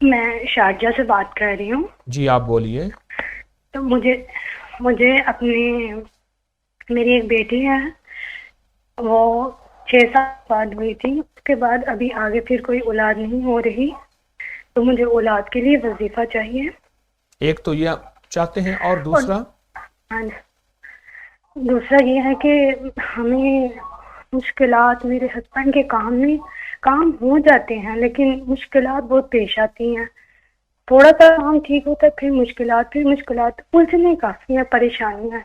میں شارجہ سے بات کر رہی ہوں۔ جی آپ بولیے۔ تو مجھے میری ایک بیٹی ہے، وہ 6 سال بعد ہوئی تھی، اس کے بعد ابھی آگے پھر کوئی اولاد نہیں ہو رہی، تو مجھے اولاد کے لیے وظیفہ چاہیے۔ ایک تو یہ چاہتے ہیں، اور اور دوسرا؟ ہاں، دوسرا یہ ہے کہ ہمیں مشکلات، میرے ہسبینڈ کے کام ہو جاتے ہیں لیکن مشکلات بہت پیش آتی ہیں۔ تھوڑا سا کام ٹھیک ہوتا ہے، پھر مشکلات الجھنے کافی ہیں، پریشانی ہے۔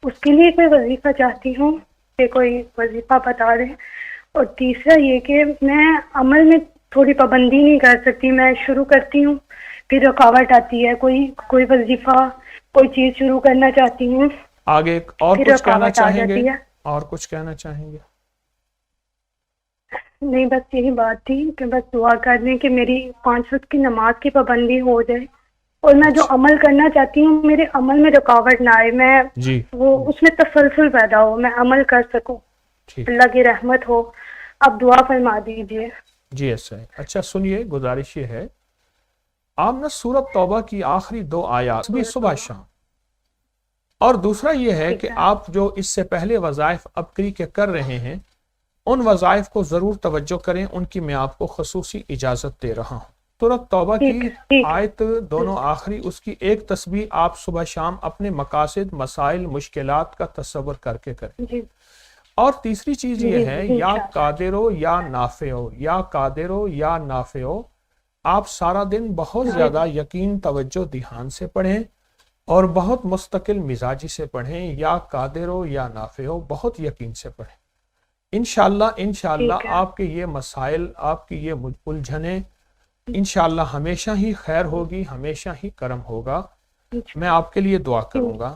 اس کے لیے کوئی وظیفہ چاہتی ہوں کہ کوئی وظیفہ بتا دیں۔ اور تیسرا یہ کہ میں عمل میں تھوڑی پابندی نہیں کر سکتی، میں شروع کرتی ہوں پھر رکاوٹ آتی ہے، کوئی وظیفہ، کوئی چیز شروع کرنا چاہتی ہوں، آگے اور پھر کچھ کہنا رکاوٹ آ چاہیں گے؟ جاتی ہے۔ اور کچھ کہنا چاہیں گے؟ نہیں، بس یہی بات تھی کہ بس دعا کر دیں کہ میری 5 وقت کی نماز کی پابندی ہو جائے، اور میں جو اچھا عمل کرنا چاہتی ہوں میرے عمل میں رکاوٹ نہ آئے، میں جی اس میں تسلسل پیدا ہو، میں عمل کر سکوں، ٹھیک۔ اللہ کی رحمت ہو۔ اب دعا فرما دیجیے۔ جی ایسا ہے۔ اچھا سنیے، گزارش یہ ہے، آپ نے سورۃ توبہ کی آخری 2 آیات بھی صبح شام، اور دوسرا یہ ہے کہ ٹھیک ہے، آپ جو اس سے پہلے وظائف ابکری کے کر رہے ہیں ان وظائف کو ضرور توجہ کریں، ان کی میں آپ کو خصوصی اجازت دے رہا ہوں۔ سورۃ توبہ کی ٹھیک ہے، ٹھیک ہے۔ آیت دونوں آخری، اس کی ایک تسبیح آپ صبح شام اپنے مقاصد، مسائل، مشکلات کا تصور کر کے کریں۔ جی اور تیسری چیز جی یہ جی، ہے، یا انشاءاللہ۔ قادر ہو یا نافع ہو، یا قادر ہو یا نافع ہو، آپ سارا دن بہت جی زیادہ یقین، توجہ، دھیان سے پڑھیں، اور بہت مستقل مزاجی سے پڑھیں۔ یا قادر ہو یا نافع ہو، بہت یقین سے پڑھیں۔ انشاءاللہ ٹھیک ہے، آپ کے یہ مسائل، آپ کی یہ الجھنیں انشاءاللہ ہمیشہ ہی خیر ہوگی، ہمیشہ ہی کرم ہوگا۔ میں انشاءاللہ۔ آپ کے لیے دعا کروں گا۔